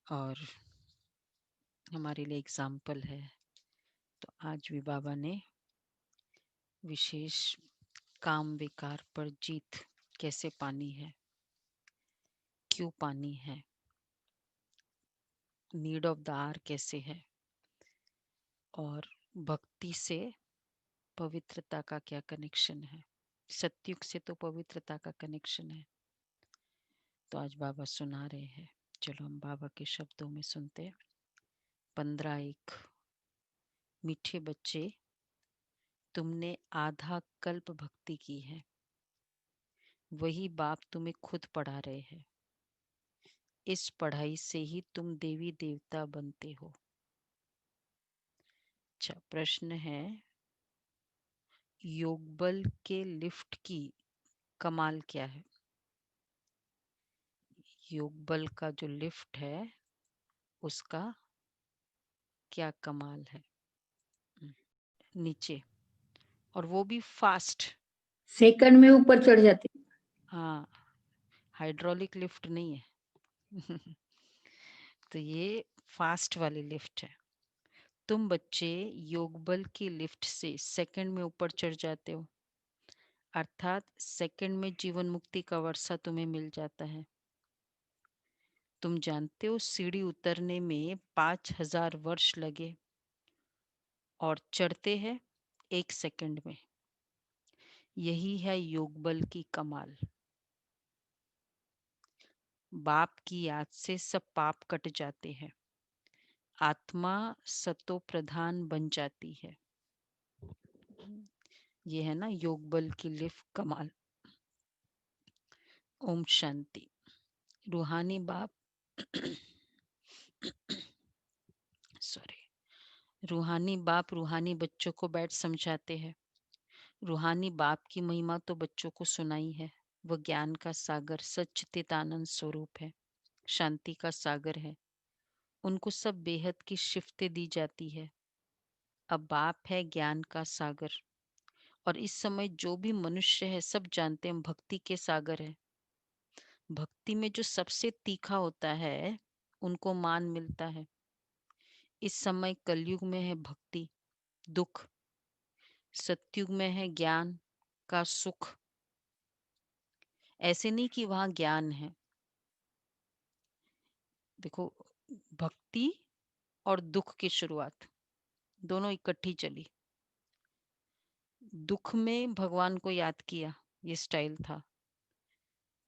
और हमारे लिए एग्जाम्पल है। तो आज भी बाबा ने विशेष काम विकार पर जीत कैसे पानी है, क्यों पानी है, नीड ऑफ द आवर कैसे है, और भक्ति से पवित्रता का क्या कनेक्शन है। सत्युग से तो पवित्रता का कनेक्शन है। तो आज बाबा सुना रहे हैं। चलो हम बाबा के शब्दों में सुनते हैं। 15:1। मीठे बच्चे, तुमने आधा कल्प भक्ति की है, वही बाप तुम्हें खुद पढ़ा रहे हैं। इस पढ़ाई से ही तुम देवी देवता बनते हो। अच्छा, प्रश्न है, योग बल के लिफ्ट की कमाल क्या है? योग बल का जो लिफ्ट है उसका क्या कमाल है? नीचे, और वो भी फास्ट। सेकंड में ऊपर चढ़ जाते। हाँ, हाइड्रोलिक लिफ्ट नहीं है। तो ये फास्ट वाली लिफ्ट है। तुम बच्चे योग बल की लिफ्ट से सेकंड में ऊपर चढ़ जाते हो, अर्थात सेकंड में जीवन मुक्ति का वर्षा तुम्हें मिल जाता है। तुम जानते हो सीढ़ी उतरने में 5000 वर्ष लगे और चढ़ते हैं 1 सेकंड में। यही है योग बल की कमाल। बाप की याद से सब पाप कट जाते हैं, आत्मा सतो प्रधान बन जाती है। ये है ना योग बल की लिफ्ट कमाल। ओम शांति। रूहानी बाप सॉरी, रूहानी बाप रूहानी बच्चों को बैठ समझाते हैं। रूहानी बाप की महिमा तो बच्चों को सुनाई है। वह ज्ञान का सागर सच्चिदानंद स्वरूप है, शांति का सागर है। उनको सब बेहद की शिफ्तें दी जाती है। अब बाप है ज्ञान का सागर, और इस समय जो भी मनुष्य है सब जानते हैं भक्ति के सागर है। भक्ति में जो सबसे तीखा होता है उनको मान मिलता है। इस समय कलयुग में है भक्ति दुख, सतयुग में है ज्ञान का सुख। ऐसे नहीं कि वहां ज्ञान है। देखो, भक्ति और दुख की शुरुआत दोनों इकट्ठी चली। दुख में भगवान को याद किया, ये स्टाइल था,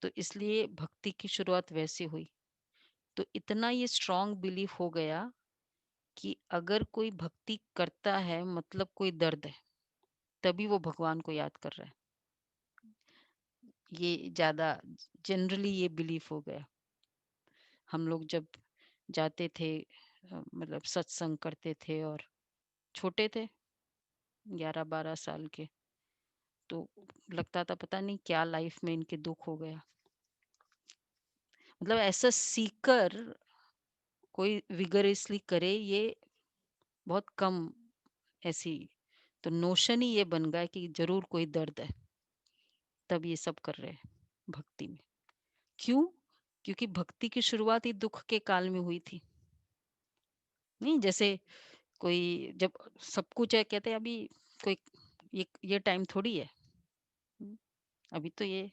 तो इसलिए भक्ति की शुरुआत वैसे हुई। तो इतना ये स्ट्रांग बिलीफ हो गया कि अगर कोई भक्ति करता है मतलब कोई दर्द है, तभी वो भगवान को याद कर रहा है। ये ज्यादा जनरली ये बिलीफ हो गया। हम लोग जब जाते थे, मतलब सत्संग करते थे और छोटे थे, 11-12 साल के, तो लगता था पता नहीं क्या लाइफ में इनके दुख हो गया। मतलब ऐसा सीकर कोई विगरसली करे, ये बहुत कम। ऐसी तो नोशन ही ये बन गया कि जरूर कोई दर्द है, तब ये सब कर रहे हैं भक्ति में। क्यों? क्योंकि भक्ति की शुरुआत ही दुख के काल में हुई थी। नहीं, जैसे कोई जब सब कुछ है कहते हैं अभी कोई ये टाइम थोड़ी है। हम्म, अभी तो ये,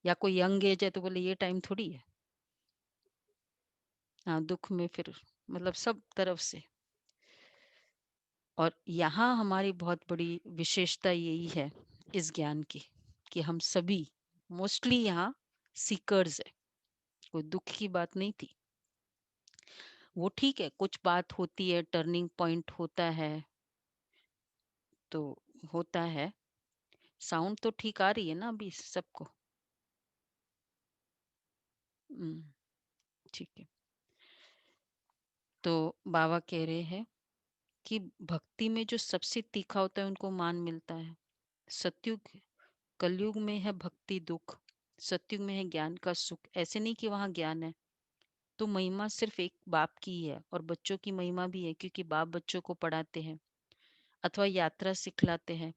या कोई यंग एज है तो बोले ये टाइम थोड़ी है। हाँ, दुख में फिर मतलब सब तरफ से। और यहाँ हमारी बहुत बड़ी विशेषता यही है इस ज्ञान की, कि हम सभी मोस्टली यहाँ सीकर्स है। कोई दुख की बात नहीं थी। वो ठीक है, कुछ बात होती है, टर्निंग पॉइंट होता है तो होता है। साउंड तो ठीक आ रही है ना अभी सबको? हम्म, ठीक है। तो बाबा कह रहे हैं कि भक्ति में जो सबसे तीखा होता है उनको मान मिलता है। सतयुग, कलयुग में है भक्ति दुख, सतयुग में है ज्ञान का सुख। ऐसे नहीं कि वहां ज्ञान है तो महिमा सिर्फ एक बाप की ही है, और बच्चों की महिमा भी है क्योंकि बाप बच्चों को पढ़ाते हैं अथवा यात्रा सिखलाते हैं।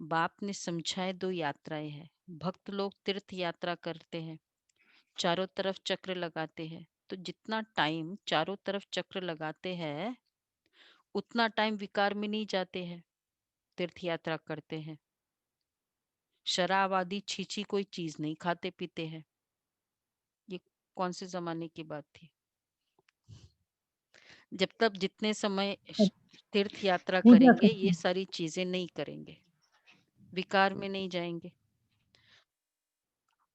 बाप ने समझाए दो यात्राएं हैं। भक्त लोग तीर्थ यात्रा करते हैं, चारों तरफ चक्र लगाते हैं, तो जितना टाइम चारों तरफ चक्र लगाते हैं, उतना टाइम विकार में नहीं जाते हैं, तीर्थ यात्रा करते हैं। शराब आदि छीछी कोई चीज नहीं खाते पीते हैं। ये कौन से जमाने की बात थी? जब तक जितने समय तीर्थ यात्रा पूजा करेंगे करते ये हैं। सारी चीजें नहीं करेंगे, विकार में नहीं जाएंगे।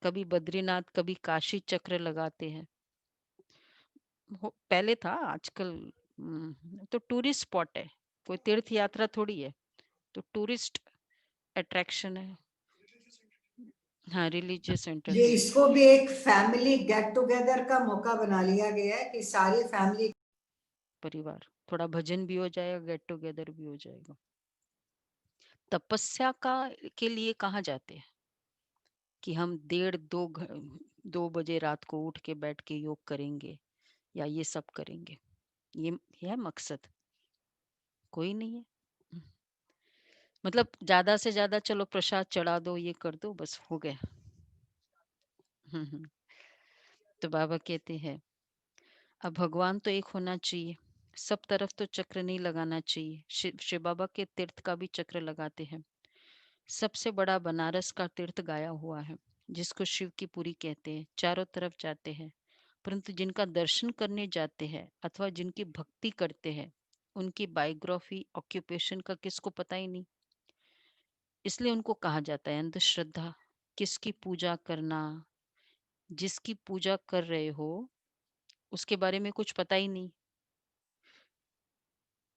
कभी बद्रीनाथ, कभी काशी चक्र लगाते हैं। पहले था, आजकल तो टूरिस्ट स्पॉट है, कोई तीर्थ यात्रा थोड़ी है। तो टूरिस्ट अट्रैक्शन है। हाँ, रिलीजियस सेंटर ये है। इसको भी एक फैमिली गेट टुगेदर का मौका बना लिया गया है कि सारी फैमिली। परिवार, थोड़ा भजन भी हो जाएगा, गेट टुगेदर भी हो जाएगा। तपस्या का के लिए कहाँ जाते हैं कि हम 1:30 2 बजे रात को उठ के बैठ के योग करेंगे या ये सब करेंगे? ये है मकसद? कोई नहीं है। मतलब ज्यादा से ज्यादा चलो प्रसाद चढ़ा दो, ये कर दो, बस हो गया। हम्म। तो बाबा कहते हैं अब भगवान तो एक होना चाहिए, सब तरफ तो चक्र नहीं लगाना चाहिए। शिव बाबा के तीर्थ का भी चक्र लगाते हैं। सबसे बड़ा बनारस का तीर्थ गाया हुआ है, जिसको शिव की पुरी कहते हैं, चारों तरफ जाते हैं। परंतु जिनका दर्शन करने जाते हैं अथवा जिनकी भक्ति करते हैं, उनकी बायोग्राफी ऑक्यूपेशन का किसको पता ही नहीं। इसलिए उनको कहा जाता है अंधश्रद्धा। किसकी पूजा करना, जिसकी पूजा कर रहे हो उसके बारे में कुछ पता ही नहीं,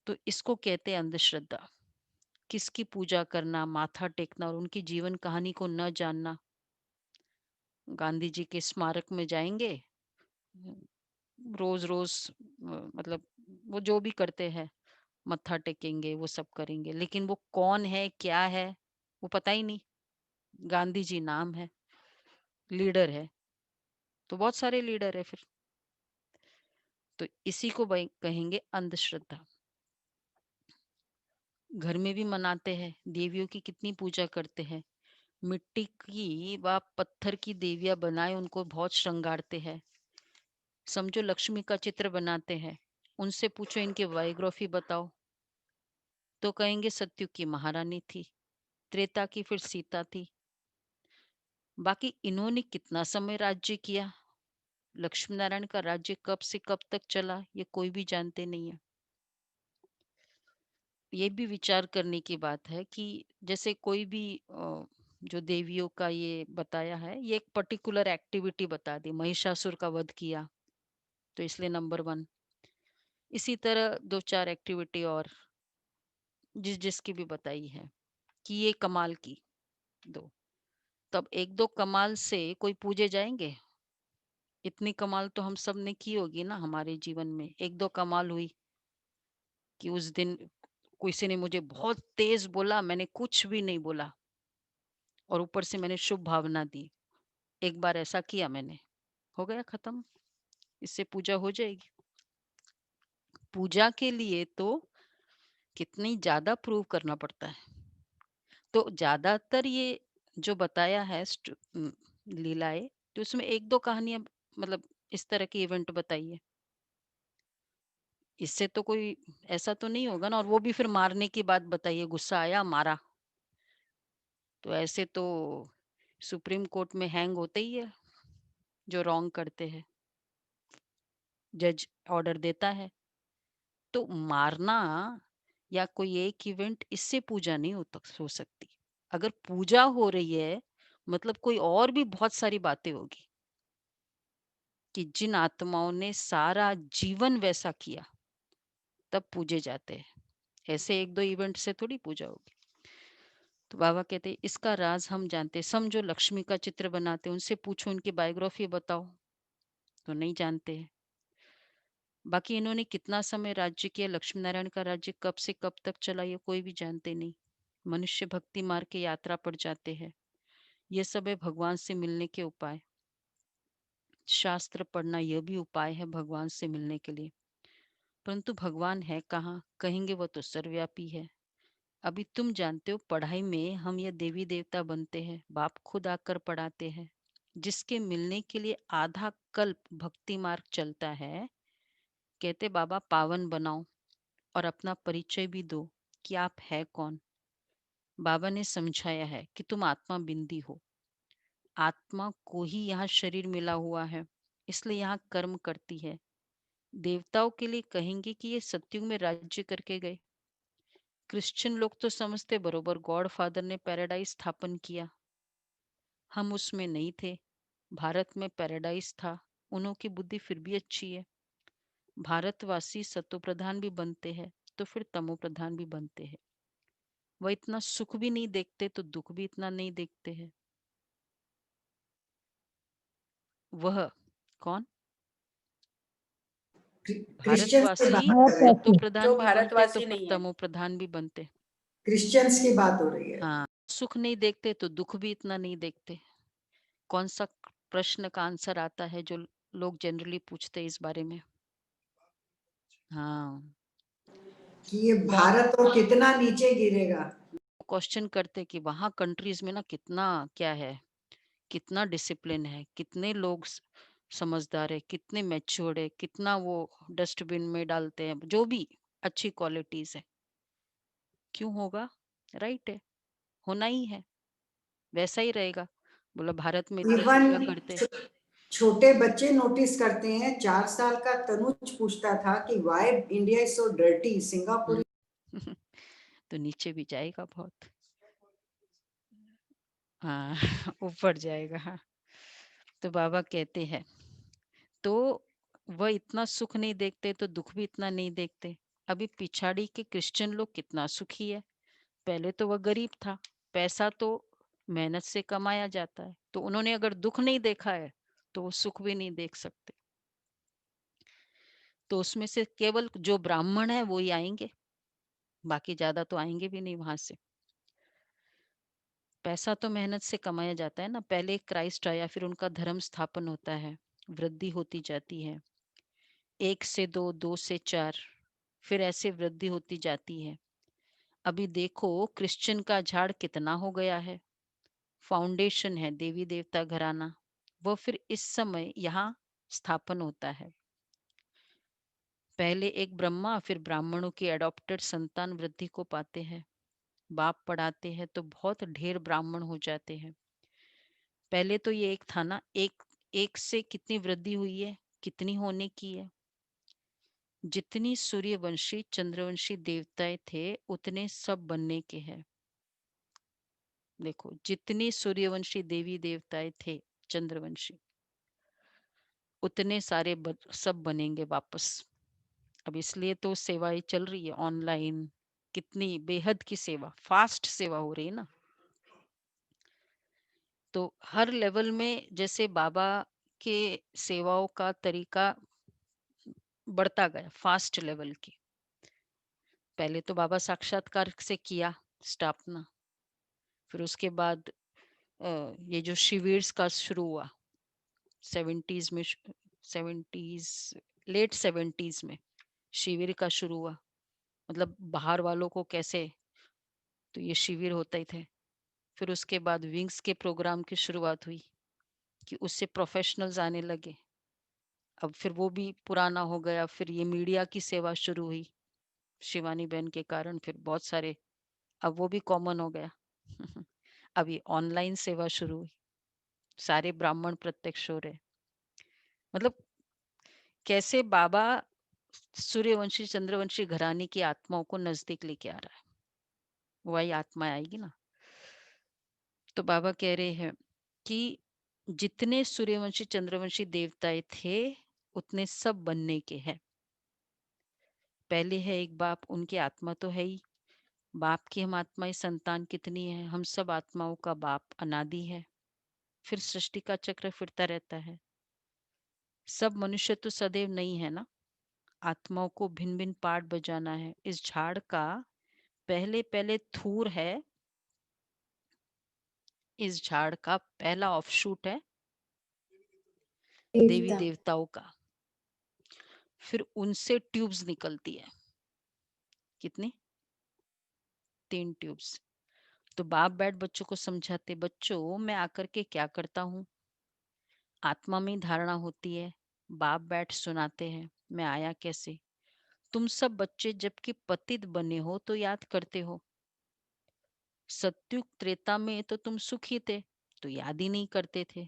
तो इसको कहते हैं अंधश्रद्धा। किसकी पूजा करना, माथा टेकना और उनकी जीवन कहानी को न जानना। गांधी जी के स्मारक में जाएंगे, रोज रोज मतलब वो जो भी करते हैं, मत्था टेकेंगे, वो सब करेंगे, लेकिन वो कौन है क्या है वो पता ही नहीं। गांधी जी नाम है, लीडर है, तो बहुत सारे लीडर है फिर। तो इसी को कहेंगे अंधश्रद्धा। घर में भी मनाते हैं, देवियों की कितनी पूजा करते हैं। मिट्टी की व पत्थर की देवियां बनाए उनको बहुत श्रृंगारते हैं। समझो लक्ष्मी का चित्र बनाते हैं, उनसे पूछो इनकी बायोग्राफी बताओ, तो कहेंगे सत्युग की महारानी थी, त्रेता की फिर सीता थी। बाकी इन्होंने कितना समय राज्य किया, लक्ष्मी नारायण का राज्य कब से कब तक चला, ये कोई भी जानते नहीं है। ये भी विचार करने की बात है कि जैसे कोई भी जो देवियों का ये बताया है, ये एक पर्टिकुलर एक्टिविटी बता दी, महिषासुर का वध किया, तो इसलिए नंबर 1। इसी तरह 2-4 एक्टिविटी और जिस जिसकी भी बताई है कि ये कमाल की दो, तब 1-2 कमाल से कोई पूजे जाएंगे? इतनी कमाल तो हम सब ने की होगी ना हमारे जीवन में। 1-2 कमाल हुई कि उस दिन किसी ने मुझे बहुत तेज बोला, मैंने कुछ भी नहीं बोला और ऊपर से मैंने शुभ भावना दी। एक बार ऐसा किया मैंने, हो गया खत्म। इससे पूजा हो जाएगी? पूजा के लिए तो कितनी ज्यादा प्रूव करना पड़ता है। तो ज्यादातर ये जो बताया है लीलाएं, तो उसमें 1-2 कहानियां, मतलब इस तरह की इवेंट बताइए। इससे तो कोई ऐसा तो नहीं होगा ना, और वो भी फिर मारने की बात बताइए, गुस्सा आया मारा, तो ऐसे तो सुप्रीम कोर्ट में हैंग होते ही है जो रॉन्ग करते हैं, जज ऑर्डर देता है। तो मारना या कोई एक इवेंट, इससे पूजा नहीं हो सकती। अगर पूजा हो रही है मतलब कोई और भी बहुत सारी बातें होगी कि जिन आत्माओं ने सारा जीवन वैसा किया, तब पूजे जाते हैं। ऐसे 1-2 इवेंट से थोड़ी पूजा होगी। तो बाबा कहते हैं इसका राज हम जानते हैं। समझो लक्ष्मी का चित्र बनाते हैं, उनसे पूछो उनकी बायोग्राफी बताओ, तो नहीं जानते हैं। बाकी इन्होंने कितना समय राज्य किया, लक्ष्मी नारायण का राज्य कब से कब तक चला, ये कोई भी जानते नहीं। मनुष्य भक्ति मार्ग की यात्रा पर जाते हैं। ये सब है भगवान से मिलने के उपाय। शास्त्र पढ़ना यह भी उपाय है भगवान से मिलने के लिए। परंतु भगवान है कहाँ? कहेंगे वो तो सर्वव्यापी है। अभी तुम जानते हो पढ़ाई में हम ये देवी देवता बनते हैं, बाप खुद आकर पढ़ाते हैं। जिसके मिलने के लिए आधा कल्प भक्ति मार्ग चलता है, कहते बाबा पावन बनाओ और अपना परिचय भी दो कि आप है कौन। बाबा ने समझाया है कि तुम आत्मा बिंदी हो, आत्मा को ही यहाँ शरीर मिला हुआ है, इसलिए यहाँ कर्म करती है। देवताओं के लिए कहेंगे कि ये सत्युग में राज्य करके गए। क्रिश्चियन लोग तो समझते बरोबर गॉड फादर ने पैराडाइज स्थापन किया। हम उसमें नहीं थे, भारत में पैराडाइज था। उन्हों की बुद्धि फिर भी अच्छी है। भारतवासी सतो प्रधान भी बनते हैं तो फिर तमो प्रधान भी बनते हैं। वह इतना सुख भी नहीं देखते तो दुख भी इतना नहीं देखते हैं। वह कौन? क्रिश्चियंस की भारतवासी बात कर रहे सतो भारतवासी हैं, प्रधान जो भी बनते तो भारतवासी फिर नहीं है। तमो प्रधान भी बनते। क्रिश्चियंस की बात हो रही है। हाँ, सुख नहीं देखते तो दुख भी इतना नहीं देखते। कौन सा प्रश्न का आंसर आता है जो लोग जनरली पूछते हैं इस बारे में? हाँ, कि ये भारत और कितना नीचे गिरेगा। क्वेश्चन करते कि वहाँ कंट्रीज में ना कितना क्या है, कितना डिसिप्लिन है, कितने लोग समझदार है, कितने मैच्योर्ड है, कितना वो डस्टबिन में डालते हैं, जो भी अच्छी क्वालिटीज है। क्यों होगा? राइट है, होना ही है, वैसा ही रहेगा। बोला भारत में इतने इवन क्या करते। छोटे बच्चे नोटिस करते हैं। 4 साल का तनुज पूछता था कि why India is so dirty, Singapore. तो नीचे भी जाएगा बहुत। हाँ ऊपर जाएगा। हाँ, तो बाबा कहते हैं तो वह इतना सुख नहीं देखते तो दुख भी इतना नहीं देखते। अभी पिछाड़ी के क्रिश्चियन लोग कितना सुखी है। पहले तो वह गरीब था, पैसा तो मेहनत से कमाया जाता है, तो उन्होंने अगर दुख नहीं देखा है तो वो सुख भी नहीं देख सकते। तो उसमें से केवल जो ब्राह्मण है वो ही आएंगे, बाकी ज्यादा तो आएंगे भी नहीं वहां से। पैसा तो मेहनत से कमाया जाता है ना। पहले क्राइस्ट आया, फिर उनका धर्म स्थापन होता है, वृद्धि होती जाती है, 1 से 2, 2 से 4, फिर ऐसे वृद्धि होती जाती है। अभी देखो क्रिश्चियन का झाड़ कितना हो गया है। फाउंडेशन है देवी देवता घराना, वो फिर इस समय यहाँ स्थापन होता है। पहले एक ब्रह्मा फिर ब्राह्मणों की एडॉप्टेड संतान वृद्धि को पाते हैं। बाप पढ़ाते हैं तो बहुत ढेर ब्राह्मण हो जाते हैं। पहले तो ये एक था ना, एक एक से कितनी वृद्धि हुई है, कितनी होने की है। जितनी सूर्यवंशी चंद्रवंशी देवताएं थे उतने सब बनने के हैं। देखो जितनी सूर्यवंशी देवी देवताएं थे चंद्रवंशी, उतने सारे सब बनेंगे वापस। अब इसलिए तो सेवाएं चल रही है ऑनलाइन, कितनी बेहद की सेवा, फास्ट सेवा हो रही है ना। तो हर लेवल में जैसे बाबा के सेवाओं का तरीका बढ़ता गया, फास्ट लेवल की। पहले तो बाबा साक्षात्कार से किया स्थापना, फिर उसके बाद ये जो शिविर का शुरू हुआ 70s में, 70s लेट 70s में शिविर का शुरू हुआ। मतलब बाहर वालों को कैसे, तो ये शिविर होते ही थे। फिर उसके बाद विंग्स के प्रोग्राम की शुरुआत हुई कि उससे प्रोफेशनल्स आने लगे। अब फिर वो भी पुराना हो गया, फिर ये मीडिया की सेवा शुरू हुई शिवानी बहन के कारण, फिर बहुत सारे, अब वो भी कॉमन हो गया अभी ऑनलाइन सेवा शुरू हुई, सारे ब्राह्मण प्रत्यक्ष हो रहे। मतलब कैसे बाबा सूर्यवंशी चंद्रवंशी घराने की आत्माओं को नजदीक लेके आ रहा है, वही आत्मा आएगी ना। तो बाबा कह रहे हैं कि जितने सूर्यवंशी चंद्रवंशी देवताएं थे उतने सब बनने के हैं। पहले है एक बाप, उनकी आत्मा तो है ही। बाप की हम आत्माएं संतान कितनी है, हम सब आत्माओं का बाप अनादि है। फिर सृष्टि का चक्र फिरता रहता है। सब मनुष्य तो सदैव नहीं है ना, आत्माओं को भिन्न भिन्न पार्ट बजाना है। इस झाड़ का पहले पहले थूर है, इस झाड़ का पहला ऑफशूट है देवी देवता देवताओं का। फिर उनसे ट्यूब्स निकलती है, कितनी? 3 ट्यूब्स। तो बाप बैठ बच्चों को समझाते, बच्चों मैं आकर के क्या करता हूँ, आत्मा में धारणा होती है, बाप बैठ सुनाते हैं, मैं आया कैसे। तुम सब बच्चे जबकि पतित बने हो तो याद करते हो, सत्युग त्रेता में तो तुम सुखी थे तो याद ही नहीं करते थे।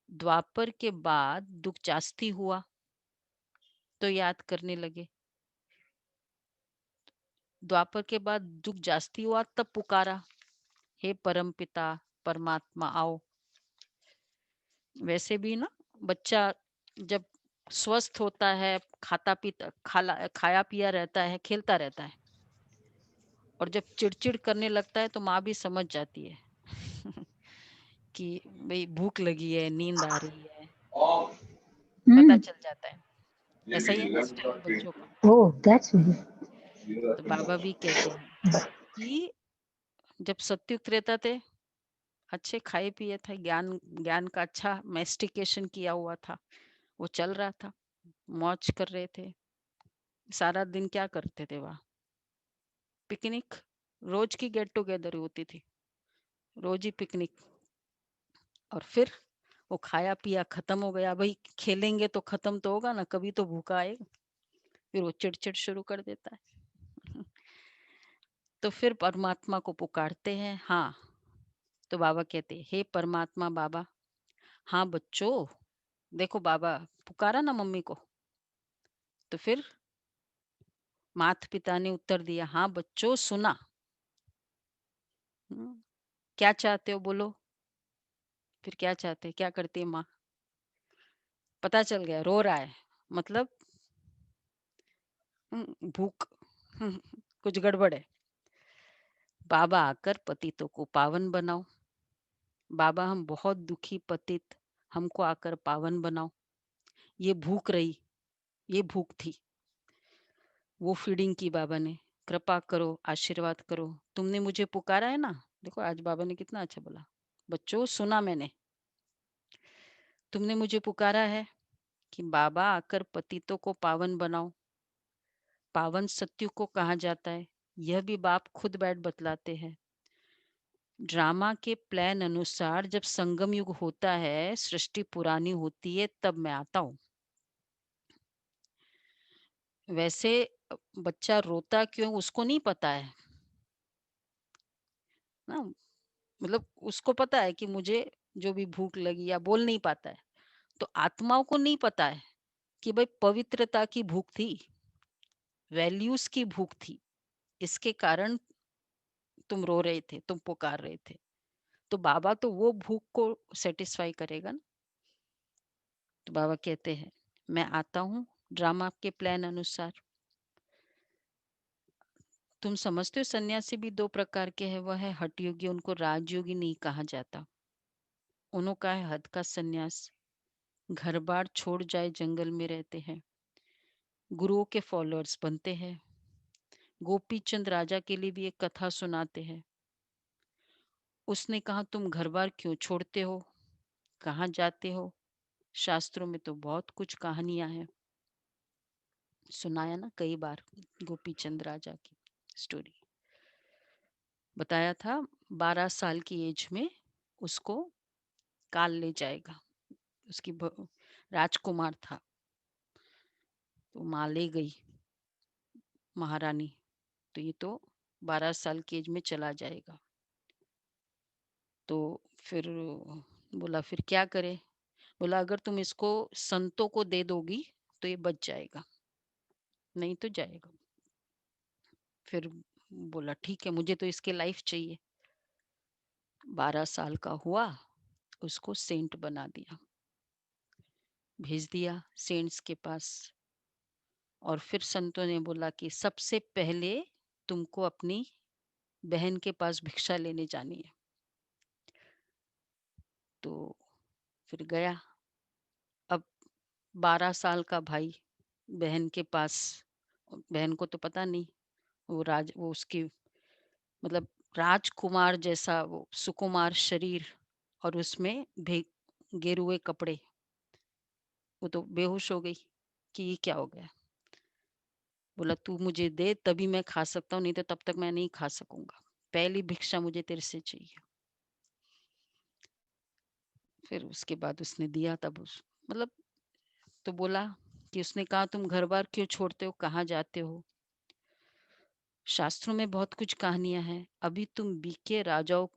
द्वापर के बाद दुख जास्ती हुआ तो याद करने लगे। द्वापर के बाद दुख जास्ती हुआ तब पुकारा, हे परम पिता परमात्मा आओ। वैसे भी ना, बच्चा जब स्वस्थ होता है, खाता पीता खाया पिया रहता है, खेलता रहता है, और जब चिड़चिड़ करने लगता है तो माँ भी समझ जाती है कि भाई भूख लगी है, नींद आ रही है, पता चल जाता है। ऐसा ही है ना स्टिल बच्चों का। Oh, that's me. तो बाबा भी कहते हैं कि जब सत्युग त्रेता थे, अच्छे खाए पिए थे, ज्ञान ज्ञान का अच्छा मेस्टिकेशन किया हुआ था, वो चल रहा था, मौज कर रहे थे। सारा दिन क्या करते थे वहाँ, पिकनिक, रोज की गेट टुगेदर होती थी, रोज ही पिकनिक। और फिर वो खाया पिया खत्म हो गया, भाई खेलेंगे तो खत्म तो होगा ना, कभी तो भूखा आएगा, फिर वो चिड़चिड़ शुरू कर देता है तो फिर परमात्मा को पुकारते हैं। हाँ, तो बाबा कहते हैं, हे परमात्मा बाबा। हाँ बच्चों, देखो बाबा पुकारा ना मम्मी को, तो फिर माता पिता ने उत्तर दिया, हाँ बच्चों सुना। हम्म, क्या चाहते हो बोलो। फिर क्या चाहते हैं, क्या करती है माँ, पता चल गया रो रहा है, मतलब भूख, कुछ गड़बड़ है। बाबा आकर पतितों को पावन बनाओ। बाबा हम बहुत दुखी पतित, हमको आकर पावन बनाओ। ये भूख रही, ये भूख थी, वो फीडिंग की बाबा ने, कृपा करो आशीर्वाद करो, तुमने मुझे पुकारा है ना। देखो आज बाबा ने कितना अच्छा बोला, बच्चों सुना मैंने, तुमने मुझे पुकारा है कि बाबा आकर पतितों को पावन बनाओ। पावन सत्य को कहा जाता है, यह भी बाप खुद बैठ बतलाते हैं। ड्रामा के प्लान अनुसार जब संगम युग होता है, सृष्टि पुरानी होती है, तब मैं आता हूँ। वैसे बच्चा रोता क्यों उसको नहीं पता है ना, मतलब उसको पता है कि मुझे जो भी भूख लगी, या बोल नहीं पाता है। तो आत्माओं को नहीं पता है कि भाई पवित्रता की भूख थी, वैल्यूज की भूख थी, इसके कारण तुम रो रहे थे, तुम पुकार रहे थे। तो बाबा तो वो भूख को सेटिस्फाई करेगा ना। तो बाबा कहते हैं, मैं आता हूँ ड्रामा के प्लान अनुसार। तुम समझते हो सन्यासी भी दो प्रकार के हैं, वह है हठ योगी, उनको राजयोगी नहीं कहा जाता। उनका है हद का सन्यास, घर बार छोड़ जाए जंगल में रहते हैं, गुरुओं के फॉलोअर्स बनते हैं। गोपी चंद राजा के लिए भी एक कथा सुनाते हैं। उसने कहा, तुम घर बार क्यों छोड़ते हो, कहाँ जाते हो। शास्त्रों में तो बहुत कुछ कहानियां हैं, सुनाया ना कई बार गोपी चंद राजा की स्टोरी। बताया था 12 साल की एज में उसको काल ले जाएगा, उसकी राजकुमार था, तो माँ ले गई महारानी, तो ये तो 12 साल की एज में चला जाएगा। तो फिर बोला फिर क्या करे, बोला अगर तुम इसको संतों को दे दोगी तो ये बच जाएगा, नहीं तो जाएगा। फिर बोला ठीक है, मुझे तो इसके लाइफ चाहिए। 12 साल का हुआ, उसको सेंट बना दिया, भेज दिया सेंट्स के पास। और फिर संतों ने बोला कि सबसे पहले तुमको अपनी बहन के पास भिक्षा लेने जानी है। तो फिर गया। अब 12 साल का भाई बहन के पास, बहन को तो पता नहीं, वो उसकी मतलब राजकुमार जैसा वो सुकुमार शरीर, और उसमें गेरुए कपड़े, वो तो बेहोश हो गई कि ये क्या हो गया। बोला तू मुझे दे तभी मैं खा सकता हूँ, नहीं तो तब तक मैं नहीं खा सकूंगा, पहली भिक्षा मुझे तेरे से चाहिए। फिर उसके बाद उसने दिया, तब उस मतलब तो बोला कि उसने कहा, तुम घर-बार क्यों छोड़ते हो? कहाँ जाते हो? शास्त्रों में बहुत कुछ कहानियाँ हैं। अभी तुम बीके राजाओं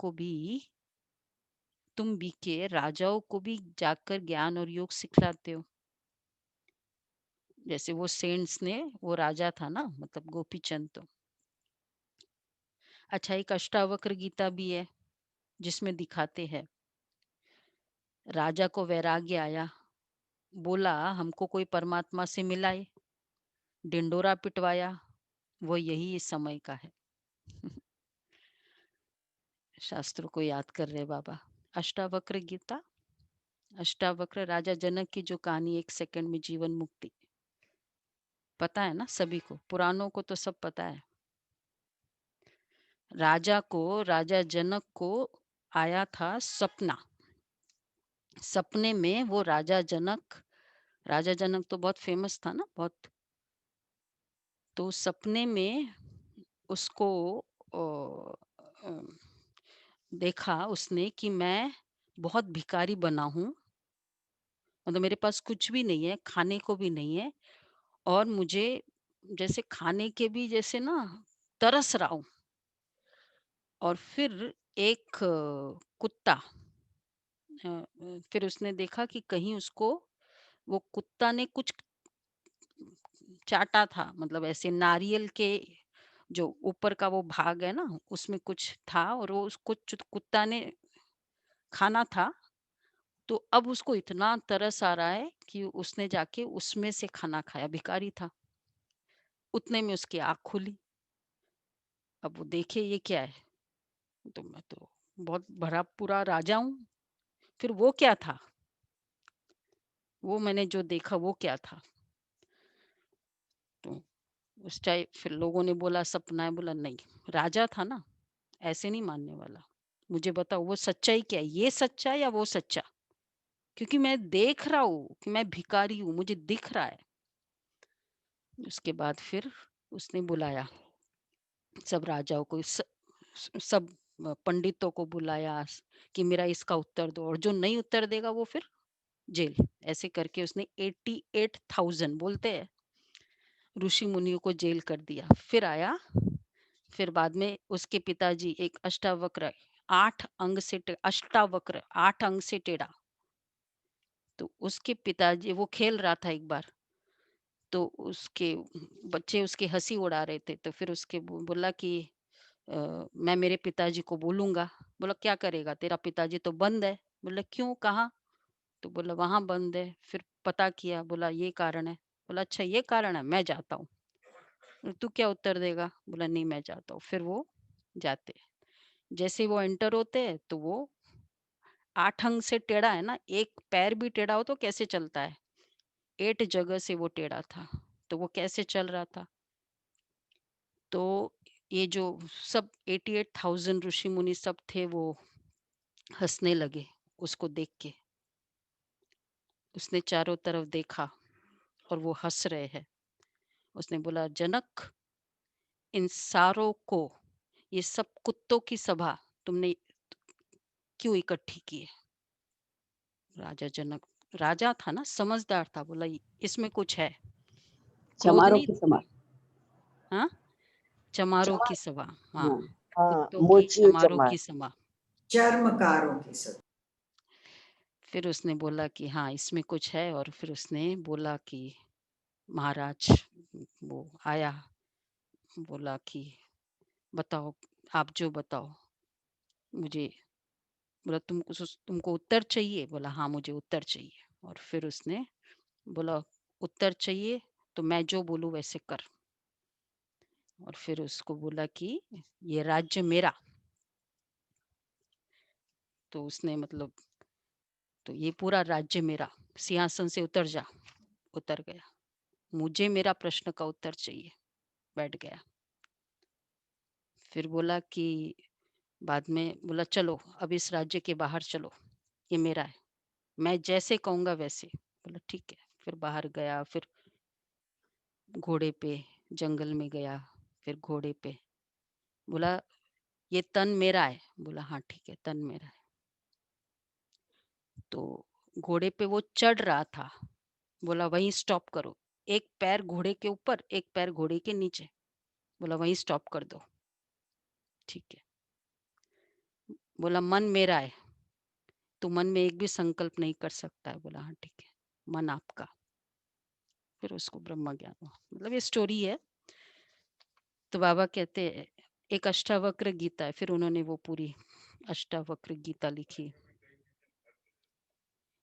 को भी जाकर ज्ञान और योग सिखलाते हो। जैसे वो सेंट्स ने, वो राजा था ना, मतलब गोपी चंद तो। अच्छा, एक अष्टावक्र गीता भी है जिसमें दिखाते हैं, राजा को वैराग्य आया, बोला हमको कोई परमात्मा से मिलाए, ढिंडोरा पिटवाया, वो यही इस समय का है। शास्त्रों को याद कर रहे बाबा। अष्टावक्र गीता, अष्टावक्र राजा जनक की जो कहानी, 1 सेकंड में जीवन मुक्ति, पता है ना सभी को, पुराणों को तो सब पता है। राजा जनक को आया था सपना। सपने में वो राजा जनक तो बहुत फेमस था ना, बहुत। तो सपने में उसको अ, अ, देखा उसने कि मैं बहुत भिखारी बना हूँ, मतलब मेरे पास कुछ भी नहीं है, खाने को भी नहीं है, और मुझे जैसे खाने के भी जैसे ना तरस रहा हूँ। और फिर एक कुत्ता, फिर उसने देखा कि कहीं उसको वो कुत्ता ने कुछ चाटा था, मतलब ऐसे नारियल के जो ऊपर का वो भाग है ना, उसमें कुछ था, और वो उसको कुत्ता ने खाना था। तो अब उसको इतना तरस आ रहा है कि उसने जाके उसमें से खाना खाया, भिखारी था। उतने में उसकी आँख खुली। अब वो देखे ये क्या है? तो मैं तो बहुत भरा पूरा राजा हूँ। फिर वो क्या था? वो मैंने जो देखा वो क्या था? तो उस टाइम फिर लोगों ने बोला सपना है, बोला नहीं, राजा था ना, ऐसे नहीं मानने वाला। मुझे बताओ वो सच्चाई क्या है? ये सच्चा या वो सच्चा? क्योंकि मैं देख रहा हूँ कि मैं भिखारी हूँ, मुझे दिख रहा है। उसके बाद फिर उसने बुलाया सब राजाओं को, सब पंडितों को बुलाया कि मेरा इसका उत्तर दो, और जो नहीं उत्तर देगा वो फिर जेल। ऐसे करके उसने 88,000 बोलते हैं ऋषि मुनियों को जेल कर दिया। फिर आया, फिर बाद में उसके पिताजी एक अष्टावक्र, 8 अंग से टेढ़ा। तो उसके पिताजी, वो खेल रहा था एक बार, तो उसके बच्चे उसकी हंसी उड़ा रहे थे, तो फिर उसके बोला कि मैं मेरे पिताजी को बोलूंगा। बोला क्या करेगा, तेरा पिताजी तो बंद है। बोला क्यों, कहाँ? तो बोला वहां बंद है। फिर पता किया, बोला ये कारण है। बोला अच्छा ये कारण है, मैं जाता हूँ। तू क्या उत्तर देगा? बोला नहीं मैं जाता हूँ। फिर वो जाते, जैसे ही वो एंटर होते हैं तो वो 8 अंग से टेढ़ा है ना, एक पैर भी टेढ़ा हो तो कैसे चलता है, 8 जगह से वो टेढ़ा था। तो वो कैसे चल रहा था? तो ये जो सब 88,000 ऋषि मुनि सब थे, वो हंसने लगे उसको देख के। उसने चारों तरफ देखा और वो हंस रहे हैं। उसने बोला जनक, इन सारों को, ये सब कुत्तों की सभा तुमने क्यों इकट्ठी की है? राजा जनक, राजा था ना, समझदार था, बोला इसमें कुछ है, क्रोध चमारों नहीं। के समान। हाँ, चमारों चमार। की सभा, हाँ, हाँ। हाँ, कुत्तों की, मोचिए चमारों चमार। की सभा। चर्मकारों की सब। फिर उसने बोला कि हाँ इसमें कुछ है, और फिर उसने बोला कि महाराज, वो आया, बोला कि बताओ, आप जो बताओ मुझे। बोला तुमको उत्तर चाहिए? बोला हाँ मुझे उत्तर चाहिए। और फिर उसने बोला उत्तर चाहिए तो मैं जो बोलूँ वैसे कर। और फिर उसको बोला कि ये राज्य मेरा। तो उसने मतलब, तो ये पूरा राज्य मेरा, सिंहासन से उतर जा। उतर गया, मुझे मेरा प्रश्न का उत्तर चाहिए। बैठ गया। फिर बोला कि बाद में बोला चलो अब इस राज्य के बाहर चलो, ये मेरा है, मैं जैसे कहूंगा वैसे। बोला ठीक है। फिर बाहर गया, फिर घोड़े पे जंगल में गया, फिर घोड़े पे। बोला ये तन मेरा है। बोला हाँ ठीक है, तन मेरा है। तो घोड़े पे वो चढ़ रहा था, बोला वहीं स्टॉप करो, एक पैर घोड़े के ऊपर, एक पैर घोड़े के नीचे, बोला वहीं स्टॉप कर दो। ठीक है। बोला मन मेरा है, तू मन में एक भी संकल्प नहीं कर सकता है। बोला हाँ ठीक है, मन आपका। फिर उसको ब्रह्म ज्ञान हुआ। मतलब ये स्टोरी है। तो बाबा कहते हैं एक अष्टावक्र गीता है, फिर उन्होंने वो पूरी अष्टावक्र गीता लिखी,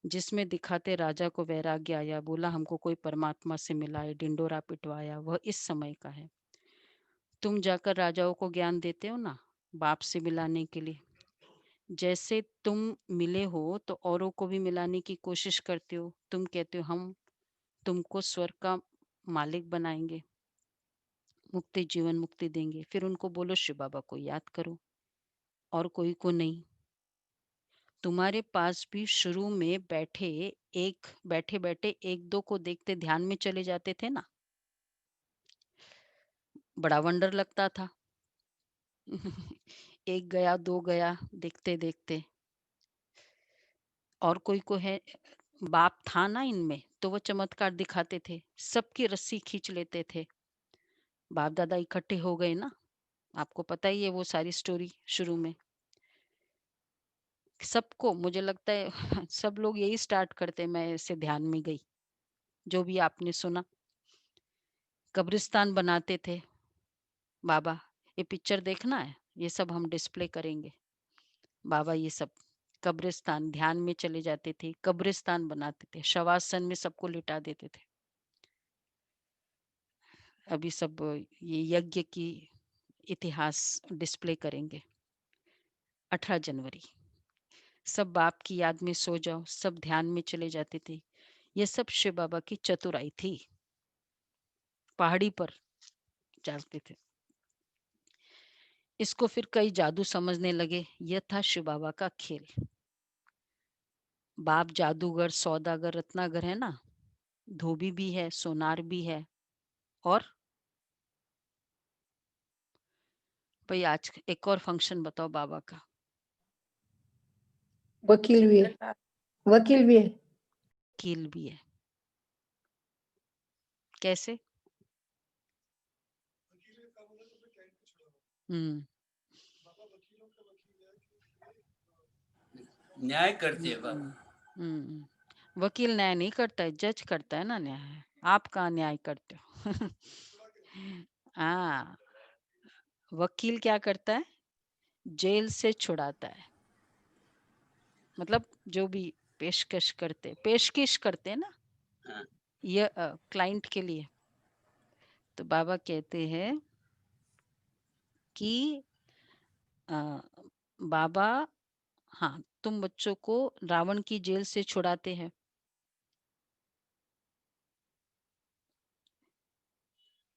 जिसमें दिखाते राजा को वैराग्य आया, बोला हमको कोई परमात्मा से मिला है, डिंडोरा पिटवाया, वह इस समय का है। तुम जाकर राजाओं को ज्ञान देते हो ना, बाप से मिलाने के लिए, जैसे तुम मिले हो तो औरों को भी मिलाने की कोशिश करते हो। तुम कहते हो हम तुमको स्वर्ग का मालिक बनाएंगे, मुक्ति जीवन मुक्ति देंगे, फिर उनको बोलो शिव बाबा को याद करो और कोई को नहीं। तुम्हारे पास भी शुरू में बैठे बैठे एक दो को देखते ध्यान में चले जाते थे ना, बड़ा वंडर लगता था। एक गया दो गया देखते देखते, और कोई को है बाप था ना इनमें, तो वो चमत्कार दिखाते थे, सबकी रस्सी खींच लेते थे। बाप दादा इकट्ठे हो गए ना, आपको पता ही है वो सारी स्टोरी शुरू में। सबको मुझे लगता है सब लोग यही स्टार्ट करते, मैं ऐसे ध्यान में गई, जो भी आपने सुना। कब्रिस्तान बनाते थे बाबा, ये पिक्चर देखना है, ये सब हम डिस्प्ले करेंगे। बाबा ये सब कब्रिस्तान ध्यान में चले जाते थे, कब्रिस्तान बनाते थे, शवासन में सबको लिटा देते थे। अभी सब ये यज्ञ की इतिहास डिस्प्ले करेंगे 18 जनवरी। सब बाप की याद में सो जाओ, सब ध्यान में चले जाते थे। ये सब शिव बाबा की चतुराई थी, पहाड़ी पर चलते थे। इसको फिर कई जादू समझने लगे, यह था शिव बाबा का खेल। बाप जादूगर सौदागर रत्नागर है ना, धोबी भी है सोनार भी है। और भाई आज एक और फंक्शन बताओ बाबा का। वकील भी है, वकील भी है। कील भी है, कैसे? हम्म न्याय करते हैं हम्म बाबा। वकील न्याय नहीं करता है, जज करता है ना न्याय। आप कहाँ न्याय करते हो? हाँ, वकील क्या करता है, जेल से छुड़ाता है। मतलब जो भी पेशकश करते हैं ना, हाँ। ये क्लाइंट के लिए। तो बाबा कहते हैं कि अ, बाबा, हाँ तुम बच्चों को रावण की जेल से छुड़ाते हैं,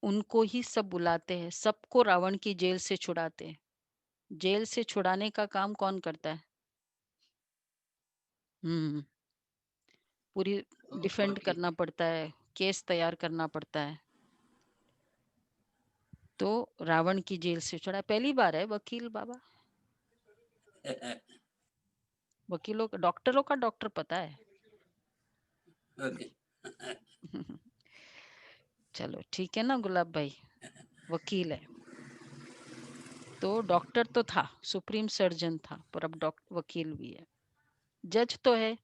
उनको ही सब बुलाते हैं, सबको रावण की जेल से छुड़ाते हैं। जेल से छुड़ाने का काम कौन करता है? हम्म पूरी डिफेंड वकील। करना पड़ता है, केस तैयार करना पड़ता है। तो रावण की जेल से छुड़ा, पहली बार है वकील बाबा। वकीलों का डॉक्टर पता है। ओके। चलो ठीक है ना गुलाब भाई, वकील है। तो डॉक्टर तो था, सुप्रीम सर्जन था, पर अब डॉक्टर वकील भी है। जज तो है,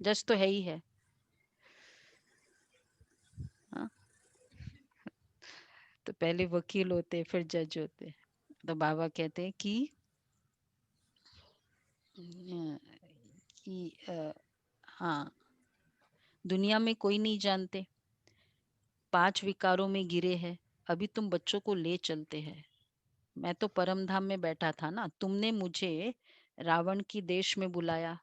जज तो है ही है। हाँ? तो पहले वकील होते फिर जज होते। तो बाबा कहते हैं कि हाँ, दुनिया में कोई नहीं जानते, 5 विकारों में गिरे हैं, अभी तुम बच्चों को ले चलते हैं। मैं तो परम धाम में बैठा था ना, तुमने मुझे रावण की देश में बुलाया